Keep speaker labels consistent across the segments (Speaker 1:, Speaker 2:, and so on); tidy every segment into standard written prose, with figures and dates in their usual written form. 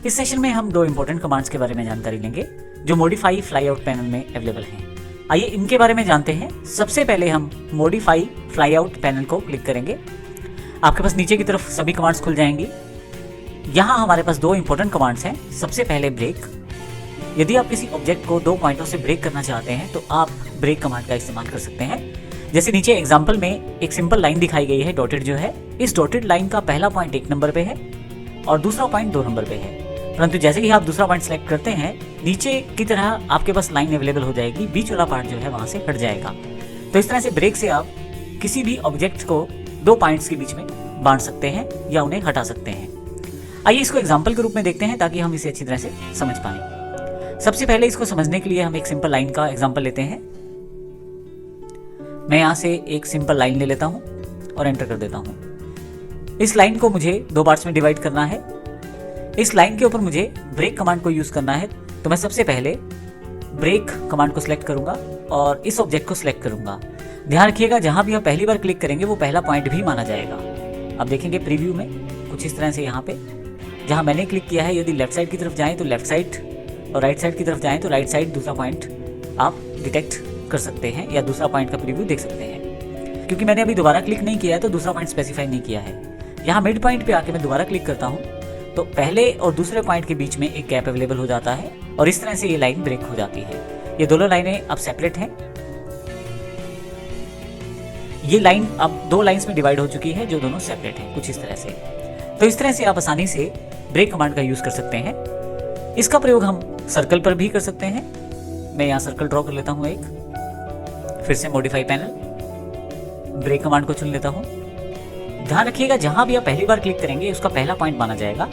Speaker 1: इस सेशन में हम दो इंपॉर्टेंट कमांड्स के बारे में जानकारी लेंगे जो मॉडिफाई फ्लाईआउट पैनल में अवेलेबल हैं। आइए इनके बारे में जानते हैं। सबसे पहले हम मॉडिफाई फ्लाईआउट पैनल को क्लिक करेंगे। आपके पास नीचे की तरफ सभी कमांड्स खुल जाएंगी। यहाँ हमारे पास दो इंपॉर्टेंट कमांड्स हैं। सबसे पहले ब्रेक। यदि आप किसी ऑब्जेक्ट को 2 पॉइंटों से ब्रेक करना चाहते हैं तो आप ब्रेक कमांड का इस्तेमाल कर सकते हैं। जैसे नीचे एग्जांपल में एक सिंपल लाइन दिखाई गई है, डॉटेड जो है। इस डॉटेड लाइन का पहला पॉइंट 1 नंबर पे है और दूसरा पॉइंट 2 नंबर पे है। परंतु जैसे ही आप दूसरा पॉइंट सेलेक्ट करते हैं, नीचे की तरह आपके पास लाइन अवेलेबल हो जाएगी, बीच वाला पार्ट जो है वहां से हट जाएगा। तो इस तरह से ब्रेक से आप किसी भी ऑब्जेक्ट को 2 पॉइंट्स के बीच में बांट सकते हैं या उन्हें हटा सकते हैं। आइए इसको एग्जाम्पल के रूप में देखते हैं ताकि हम इसे अच्छी तरह से समझ पाएं। सबसे पहले इसको समझने के लिए हम एक सिंपल लाइन का एग्जाम्पल लेते हैं। मैं यहाँ से एक सिंपल लाइन ले लेता हूँ और एंटर कर देता हूँ। इस लाइन को मुझे 2 पार्ट्स में डिवाइड करना है। इस लाइन के ऊपर मुझे ब्रेक कमांड को यूज करना है। तो मैं सबसे पहले ब्रेक कमांड को सिलेक्ट करूंगा और इस ऑब्जेक्ट को सिलेक्ट करूंगा। ध्यान रखिएगा, जहां भी आप पहली बार क्लिक करेंगे वो पहला पॉइंट भी माना जाएगा। आप देखेंगे प्रीव्यू में कुछ इस तरह से यहाँ पे जहां मैंने क्लिक किया है, यदि लेफ्ट साइड की तरफ जाएं तो लेफ्ट साइड और राइट साइड की तरफ जाएं तो राइट साइड दूसरा पॉइंट आप डिटेक्ट कर सकते हैं या दूसरा पॉइंट का प्रीव्यू देख सकते हैं। क्योंकि मैंने अभी दोबारा क्लिक नहीं किया है तो दूसरा पॉइंट स्पेसिफाई नहीं किया है। यहाँ मिड पॉइंट पे आके मैं दोबारा क्लिक करता हूँ तो पहले और दूसरे पॉइंट के बीच में एक गैप अवेलेबल हो जाता है और इस तरह से ये लाइन ब्रेक हो जाती है। ये दोनों लाइनें अब सेपरेट हैं। ये लाइन अब 2 लाइंस में डिवाइड हो चुकी है जो दोनों सेपरेट हैं, कुछ इस तरह से। तो इस तरह से आप आसानी से ब्रेक कमांड का यूज कर सकते हैं। इसका प्रयोग हम सर्कल पर भी कर सकते हैं। मैं यहाँ सर्कल ड्रॉ कर लेता हूँ एक, फिर से मॉडिफाई पैनल, ब्रेक कमांड को चुन लेता हूँ। ध्यान रखिएगा, जहां भी आप पहली बार क्लिक करेंगे उसका पहला पॉइंट माना जाएगा।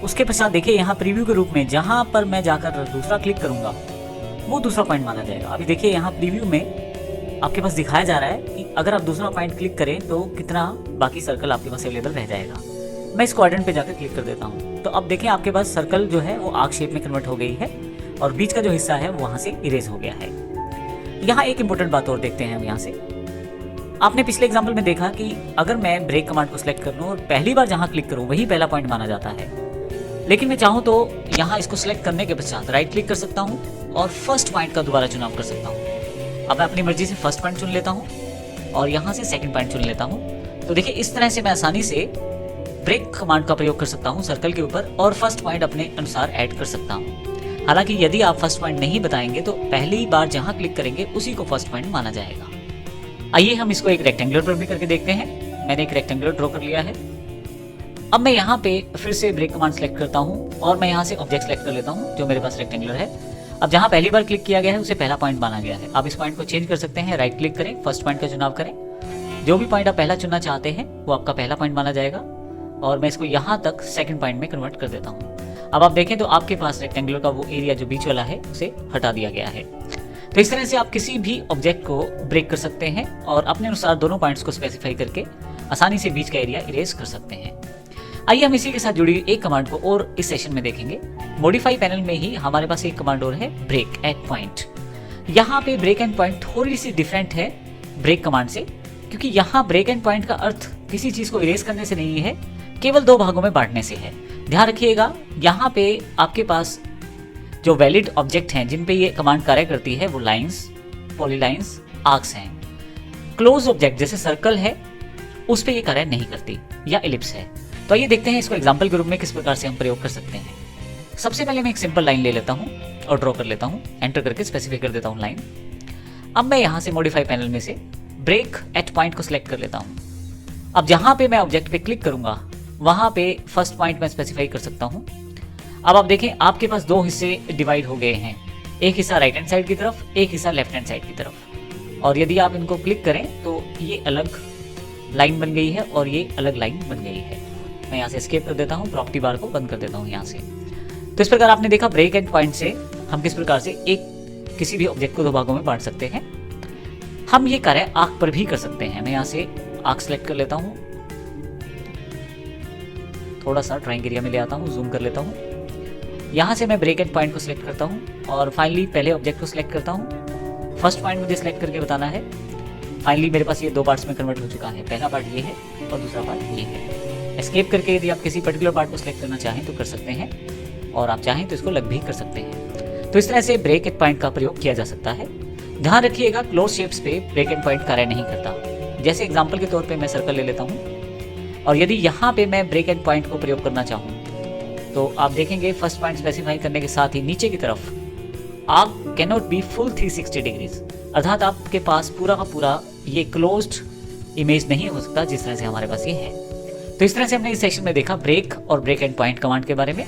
Speaker 1: उसके पश्चात देखिए यहाँ प्रीव्यू के रूप में जहां पर मैं जाकर दूसरा क्लिक करूंगा वो दूसरा पॉइंट माना जाएगा। अभी देखिए यहाँ प्रीव्यू में आपके पास दिखाया जा रहा है कि अगर आप दूसरा पॉइंट क्लिक करें तो कितना बाकी सर्कल आपके पास अवेलेबल रह जाएगा। मैं इस क्वाड्रेंट पे जाकर क्लिक कर देता हूँ तो अब देखें आपके पास सर्कल जो है वो आर्क शेप में कन्वर्ट हो गई है और बीच का जो हिस्सा है वो वहां से इरेज हो गया है। यहाँ एक इंपॉर्टेंट बात और देखते हैं हम यहाँ से। आपने पिछले एग्जाम्पल में देखा कि अगर मैं ब्रेक कमांड को सिलेक्ट कर लूं और पहली बार जहां क्लिक करूं वही पहला पॉइंट माना जाता है। लेकिन मैं चाहूं तो यहां इसको सिलेक्ट करने के पश्चात राइट क्लिक कर सकता हूं और फर्स्ट पॉइंट का दोबारा चुनाव कर सकता हूं। अब मैं अपनी मर्जी से फर्स्ट पॉइंट चुन लेता हूं और यहां से सेकंड पॉइंट चुन लेता हूं। तो देखिए इस तरह से मैं आसानी से ब्रेक कमांड का प्रयोग कर सकता हूं सर्कल के ऊपर और फर्स्ट पॉइंट अपने अनुसार ऐड कर सकता हूं। हालांकि यदि आप फर्स्ट पॉइंट नहीं बताएंगे तो पहली बार जहां क्लिक करेंगे उसी को फर्स्ट पॉइंट माना जाएगा। आइए हम इसको एक रेक्टेंगुलर पर भी करके देखते हैं। मैंने एक रेक्टेंगुलर ड्रॉ कर लिया है। अब मैं यहाँ पे फिर से ब्रेक कमांड सेलेक्ट करता हूँ और मैं यहाँ से ऑब्जेक्ट सेलेक्ट कर लेता हूँ जो मेरे पास रेक्टेंगुलर है। अब जहाँ पहली बार क्लिक किया गया है उसे पहला पॉइंट माना गया है। आप इस पॉइंट को चेंज कर सकते हैं, राइट क्लिक करें, फर्स्ट पॉइंट का चुनाव करें। जो भी पॉइंट आप पहला चुनना चाहते हैं वो आपका पहला पॉइंट माना जाएगा और मैं इसको यहाँ तक सेकंड पॉइंट में कन्वर्ट कर देता हूँ। अब आप देखें तो आपके पास रेक्टेंगुलर का वो एरिया जो बीच वाला है उसे हटा दिया गया है। तो इस तरह से आप किसी भी ऑब्जेक्ट को ब्रेक कर सकते हैं और अपने अनुसार दोनों पॉइंट्स को स्पेसिफाई करके आसानी से बीच का एरिया इरेज कर सकते हैं। आइए हम इसी के साथ जुड़ी एक कमांड को और इस सेशन में देखेंगे। मॉडिफाई पैनल में ही हमारे पास एक कमांड और है, ब्रेक एट पॉइंट। यहाँ पे ब्रेक एंड पॉइंट थोड़ी सी डिफरेंट है ब्रेक कमांड से, क्योंकि यहाँ ब्रेक एंड पॉइंट का अर्थ किसी चीज को इरेज करने से नहीं है, केवल 2 भागों में बांटने से है। ध्यान रखिएगा, यहाँ पे आपके पास जो वैलिड ऑब्जेक्ट हैं जिन पे ये कमांड कार्य करती है वो लाइंस, पॉलीलाइंस, आर्क्स हैं। क्लोज ऑब्जेक्ट जैसे सर्कल है उस पे ये कार्य नहीं करती या एलिप्स है। तो आइए देखते हैं इसको एग्जांपल के रूप में किस प्रकार से हम प्रयोग कर सकते हैं। सबसे पहले मैं एक सिंपल लाइन ले लेता हूँ और ड्रॉ कर लेता हूँ, एंटर करके स्पेसिफाई कर देता हूँ लाइन। अब मैं यहाँ से मॉडिफाई पैनल में से ब्रेक एट पॉइंट को सिलेक्ट कर लेता हूँ। अब जहाँ पे मैं ऑब्जेक्ट पे क्लिक करूंगा वहां पे फर्स्ट पॉइंट में स्पेसिफाई कर सकता हूँ। अब आप देखें आपके पास 2 हिस्से डिवाइड हो गए हैं, एक हिस्सा राइट हैंड साइड की तरफ, एक हिस्सा लेफ्ट हैंड साइड की तरफ। और यदि आप इनको क्लिक करें तो ये अलग लाइन बन गई है और ये अलग लाइन बन गई है। मैं यहाँ से एस्केप कर देता हूँ, प्रॉपर्टी बार को बंद कर देता हूँ यहाँ से। तो इस प्रकार आपने देखा ब्रेक एंड पॉइंट से हम किस प्रकार से किसी भी ऑब्जेक्ट को 2 भागों में बांट सकते हैं। हम ये कार्य आर्क पर भी कर सकते हैं। मैं यहाँ से आर्क सेलेक्ट कर लेता हूँ, थोड़ा सा ड्राइंग एरिया में ले आता हूँ, जूम कर लेता हूँ। यहाँ से मैं ब्रेक एंड पॉइंट को सिलेक्ट करता हूँ और फाइनली पहले ऑब्जेक्ट को सिलेक्ट करता हूँ। फर्स्ट पॉइंट मुझे सिलेक्ट करके बताना है। फाइनली मेरे पास ये 2 पार्ट्स में कन्वर्ट हो चुका है। पहला पार्ट ये है और दूसरा पार्ट ये है। एस्केप करके यदि आप किसी पर्टिकुलर पार्ट को सिलेक्ट करना चाहें तो कर सकते हैं। और आप चाहें तो इसको लग भी कर सकते हैं। तो इस तरह से ब्रेक एट पॉइंट का प्रयोग किया जा सकता है। ध्यान रखिएगा क्लोज शेप्स पे ब्रेक एट पॉइंट कार्य नहीं करता। जैसे एग्जांपल के तौर पे मैं सर्कल ले लेता हूँ और यदि यहाँ पे मैं ब्रेक एट पॉइंट को प्रयोग करना चाहूँ तो आप देखेंगे फर्स्ट पॉइंट स्पेसिफाई करने के साथ ही नीचे की तरफ आप कैनॉट बी फुल 360 डिग्रीज, अर्थात आपके पास पूरा का पूरा ये क्लोज्ड इमेज नहीं हो सकता जिस तरह से हमारे पास ये है। तो इस तरह से हमने इस सेशन में देखा ब्रेक और ब्रेक एंड पॉइंट कमांड के बारे में,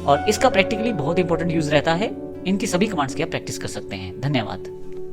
Speaker 1: और इसका प्रैक्टिकली बहुत इंपॉर्टेंट यूज रहता है। इनकी सभी कमांड्स की आप प्रैक्टिस कर सकते हैं। धन्यवाद।